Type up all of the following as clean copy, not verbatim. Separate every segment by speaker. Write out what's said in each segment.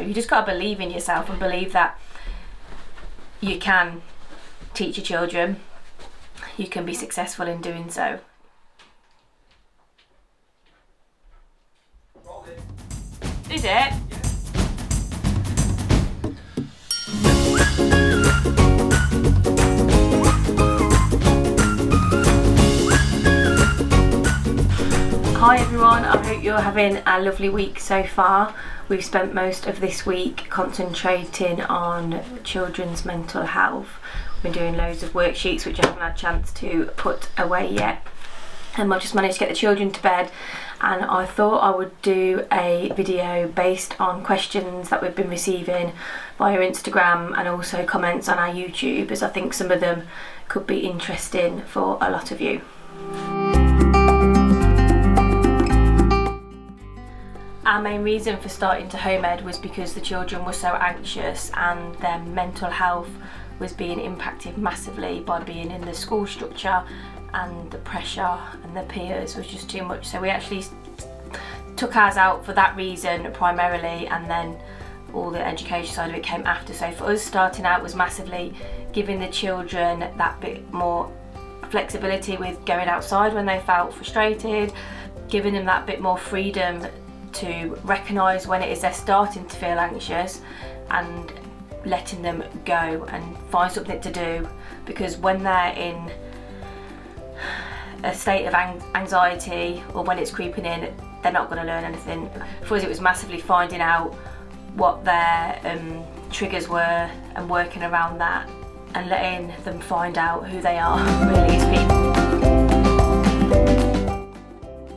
Speaker 1: you just got to believe in yourself and believe that you can teach your children, you can be successful in doing so. Is it? Hi everyone, I hope you're having a lovely week so far. We've spent most of this week concentrating on children's mental health. We've been doing loads of worksheets which I haven't had a chance to put away yet. I've just managed to get the children to bed, and I thought I would do a video based on questions that we've been receiving via Instagram and also comments on our YouTube, as I think some of them could be interesting for a lot of you. Our main reason for starting to home ed was because the children were so anxious and their mental health was being impacted massively by being in the school structure, and the pressure and the peers was just too much. So we actually took ours out for that reason primarily, and then all the education side of it came after. So for us, starting out was massively giving the children that bit more flexibility with going outside when they felt frustrated, giving them that bit more freedom to recognise when it is they're starting to feel anxious and letting them go and find something to do, because when they're in a state of anxiety or when it's creeping in, they're not going to learn anything. For us, it was massively finding out what their triggers were and working around that and letting them find out who they are really as people.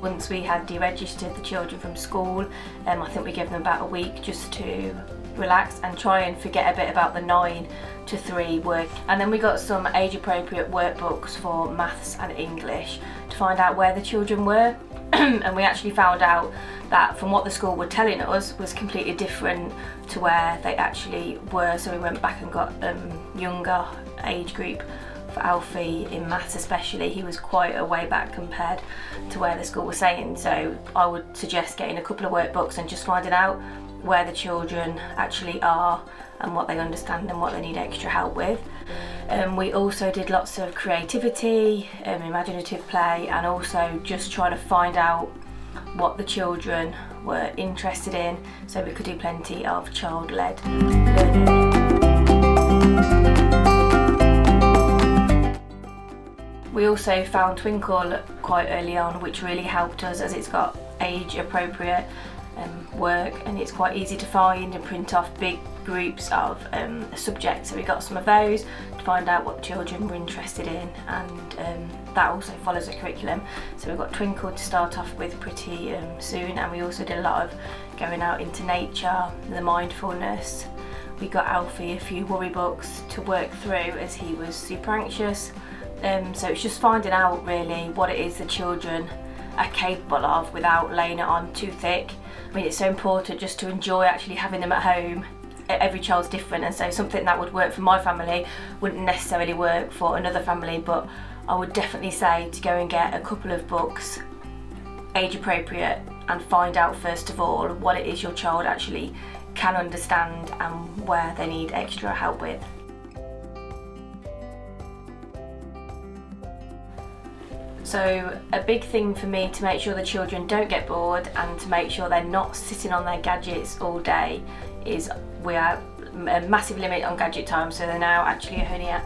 Speaker 1: Once we had deregistered the children from school, I think we gave them about a week just to relax and try and forget a bit about the 9 to 3 work. And then we got some age appropriate workbooks for maths and English to find out where the children were. And we actually found out that from what the school were telling us was completely different to where they actually were. So we went back and got younger age group for Alfie in maths especially. He was quite a way back compared to where the school was saying. So I would suggest getting a couple of workbooks and just finding out where the children actually are and what they understand and what they need extra help with. We also did lots of creativity, imaginative play, and also just trying to find out what the children were interested in, so we could do plenty of child-led learning. We also found Twinkle quite early on, which really helped us as it's got age appropriate work, and it's quite easy to find and print off big groups of a subject. So we got some of those to find out what the children were interested in, and that also follows the curriculum. So we've got Twinkle to start off with pretty soon, and we also did a lot of going out into nature, the mindfulness. We got Alfie a few worry books to work through as he was super anxious. So it's just finding out really what it is the children are capable of without laying it on too thick. I mean, it's so important just to enjoy actually having them at home. Every child's different, and so something that would work for my family wouldn't necessarily work for another family, but I would definitely say to go and get a couple of books age appropriate and find out first of all what it is your child actually can understand and where they need extra help with. So a big thing for me to make sure the children don't get bored and to make sure they're not sitting on their gadgets all day is we are a massive limit on gadget time, so they now actually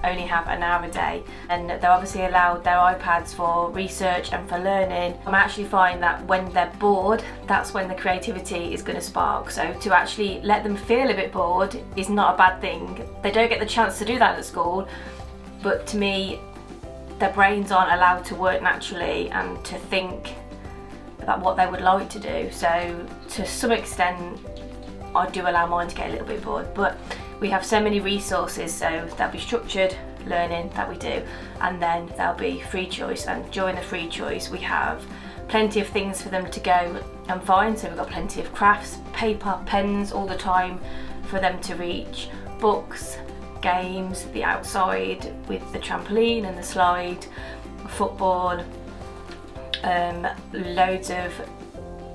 Speaker 1: only have an hour a day, and they're obviously allowed their iPads for research and for learning. I actually find that when they're bored, that's when the creativity is going to spark. So to actually let them feel a bit bored is not a bad thing. They don't get the chance to do that at school, but to me their brains aren't allowed to work naturally and to think about what they would like to do. So to some extent I do allow mine to get a little bit bored, but we have so many resources, so there'll be structured learning that we do, and then there'll be free choice, and during the free choice we have plenty of things for them to go and find. So we've got plenty of crafts, paper, pens all the time for them to reach, books, games, the outside with the trampoline and the slide, football, loads of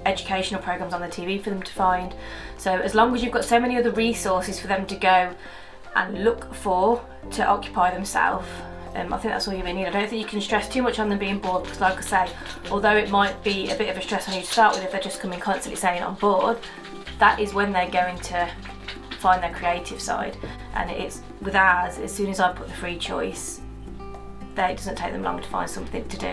Speaker 1: educational programs on the TV for them to find. So as long as you've got so many other resources for them to go and look for to occupy themselves, I think that's all you really need. I don't think you can stress too much on them being bored, because like I say, although it might be a bit of a stress on you to start with if they're just coming constantly saying I'm bored, that is when they're going to find their creative side. And it's with ours, as soon as I put the free choice, it doesn't take them long to find something to do.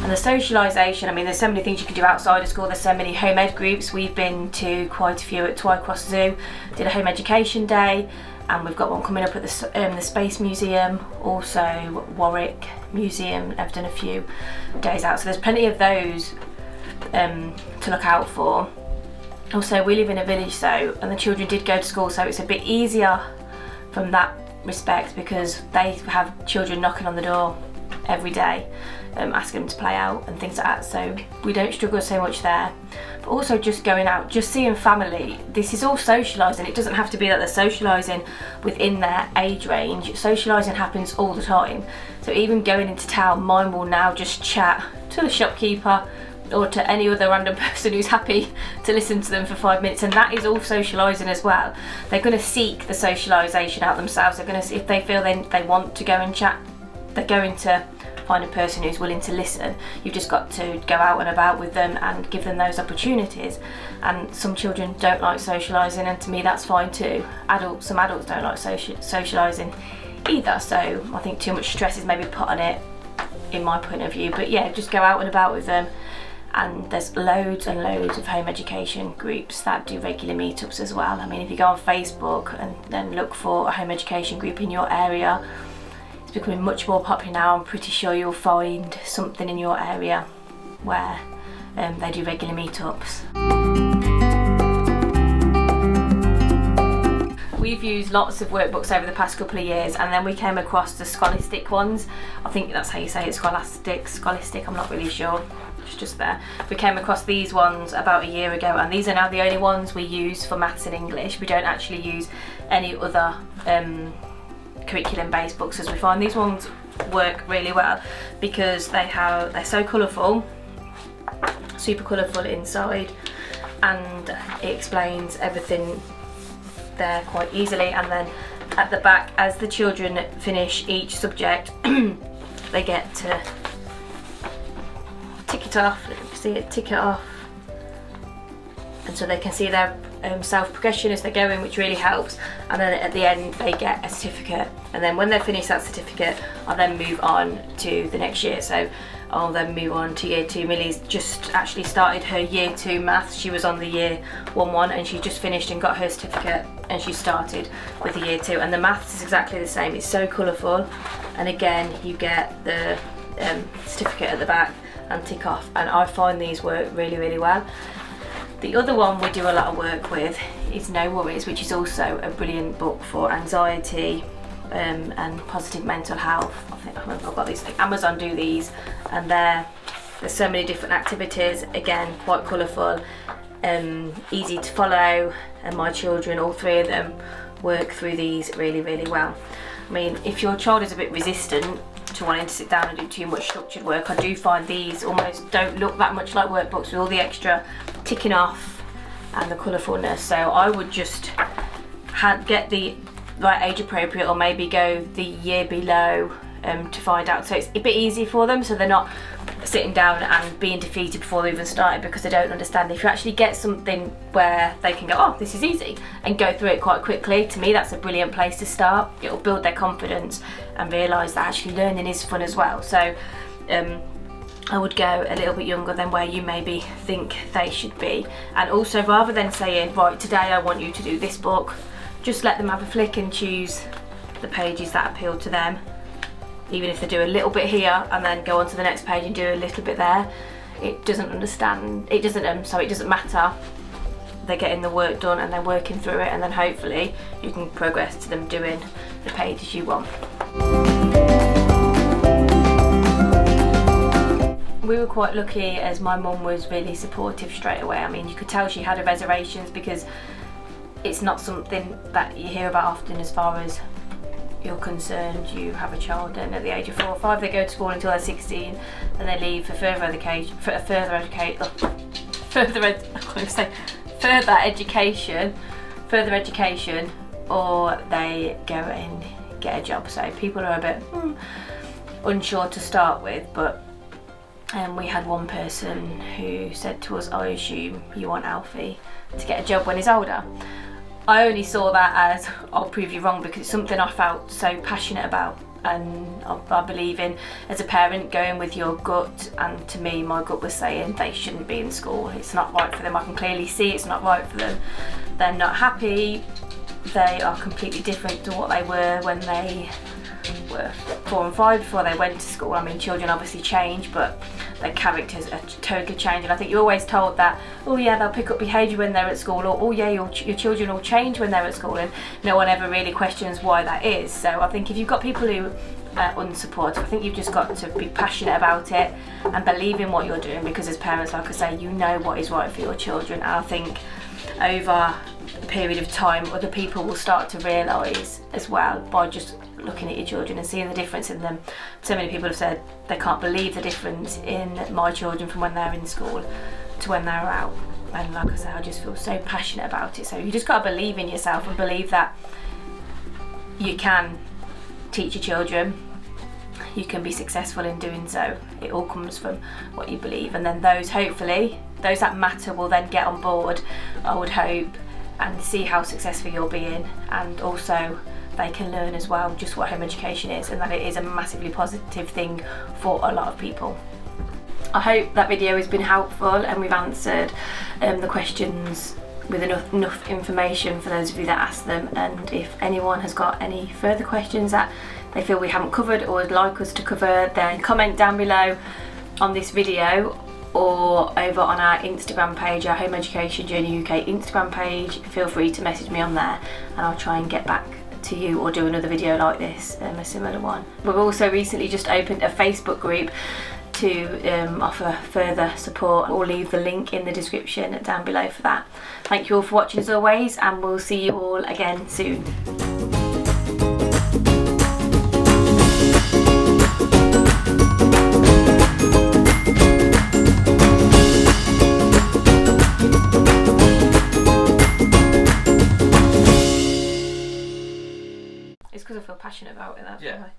Speaker 1: And the socialisation, I mean, there's so many things you can do outside of school. There's so many home ed groups. We've been to quite a few at Twycross Zoo, did a home education day, and we've got one coming up at the Space Museum, also Warwick Museum. I've done a few days out, so there's plenty of those to look out for. Also, we live in a village, so, and the children did go to school, so it's a bit easier from that respect, because they have children knocking on the door every day, asking them to play out and things like that, so we don't struggle so much there. But also just going out, just seeing family, this is all socialising. It doesn't have to be that they're socialising within their age range. Socialising happens all the time. So even going into town, mine will now just chat to the shopkeeper or to any other random person who's happy to listen to them for 5 minutes, and that is all socialising as well. They're going to seek the socialisation out themselves. They're going to, if they feel they want to go and chat, they're going to find a person who's willing to listen. You've just got to go out and about with them and give them those opportunities. And some children don't like socialising, and to me that's fine too. Some adults don't like socialising either, so I think too much stress is maybe put on it in my point of view. But yeah, just go out and about with them. And there's loads and loads of home education groups that do regular meetups as well. I mean, if you go on Facebook and then look for a home education group in your area, it's becoming much more popular now. I'm pretty sure you'll find something in your area where they do regular meetups. We've used lots of workbooks over the past couple of years, and then we came across the scholastic ones. I think that's how you say it, scholastic, I'm not really sure. It's just there. We came across these ones about a year ago, and these are now the only ones we use for maths and English. We don't actually use any other curriculum based books, as we find these ones work really well because they're so colourful, super colourful inside, and it explains everything there quite easily. And then at the back, as the children finish each subject, they get to tick it off. See it, tick it off, and so they can see their self-progression as they're going, which really helps. And then at the end they get a certificate, and then when they finish that certificate, I'll then move on to the next year. So I'll then move on to year 2. Millie's just actually started her year 2 maths. She was on the year 1 and she just finished and got her certificate, and she started with the year 2, and the maths is exactly the same. It's so colourful, and again you get the certificate at the back and tick off, and I find these work really, really well. The other one we do a lot of work with is No Worries, which is also a brilliant book for anxiety and positive mental health. I think I've got these, like Amazon do these, and there's so many different activities, again quite colourful, easy to follow, and my children, all 3 of them, work through these really, really well. I mean, if your child is a bit resistant to wanting to sit down and do too much structured work, I do find these almost don't look that much like workbooks with all the extra ticking off and the colourfulness. So I would just get the right age appropriate, or maybe go the year below to find out, so it's a bit easy for them, so they're not sitting down and being defeated before they even started because they don't understand. If you actually get something where they can go, oh, this is easy, and go through it quite quickly, to me that's a brilliant place to start. It'll build their confidence and realise that actually learning is fun as well. So I would go a little bit younger than where you maybe think they should be. And also, rather than saying, right, today I want you to do this book, just let them have a flick and choose the pages that appeal to them. Even if they do a little bit here and then go on to the next page and do a little bit there, it doesn't matter. They're getting the work done and they're working through it, and then hopefully you can progress to them doing the pages you want. We were quite lucky, as my mum was really supportive straight away. I mean, you could tell she had her reservations because it's not something that you hear about often, as far as you're concerned you have a child and at the age of 4 or 5 they go to school until they're 16 and they leave for further education, further education, or they go and get a job. So people are a bit unsure to start with, but we had one person who said to us, I assume you want Alfie to get a job when he's older. I only saw that as, I'll prove you wrong, because it's something I felt so passionate about, and I believe in, as a parent, going with your gut. And to me, my gut was saying they shouldn't be in school. It's not right for them. I can clearly see it's not right for them. They're not happy. They are completely different to what they were when they were 4 and 5, before they went to school. I mean, children obviously change, but their characters are totally changed. And I think you're always told that, oh yeah, they'll pick up behaviour when they're at school, or oh yeah, your children will change when they're at school, and no one ever really questions why that is. So I think if you've got people who are unsupportive, I think you've just got to be passionate about it and believe in what you're doing, because as parents, like I say, you know what is right for your children. And I think over a period of time, other people will start to realise as well, by just looking at your children and seeing the difference in them. So many people have said they can't believe the difference in my children from when they're in school to when they're out. And like I say, I just feel so passionate about it. So you just got to believe in yourself and believe that you can teach your children, you can be successful in doing so. It all comes from what you believe, and then those, hopefully, those that matter will then get on board, I would hope, and see how successful you're being, and also they can learn as well just what home education is, and that it is a massively positive thing for a lot of people. I hope that video has been helpful and we've answered the questions with enough information for those of you that asked them. And if anyone has got any further questions that they feel we haven't covered or would like us to cover, then comment down below on this video or over on our Instagram page, our Home Education Journey UK Instagram page. Feel free to message me on there and I'll try and get back to you or do another video like this, a similar one. We've also recently just opened a Facebook group to offer further support. I'll leave the link in the description down below for that. Thank you all for watching as always, and we'll see you all again soon. It's because I feel passionate about it, that's why.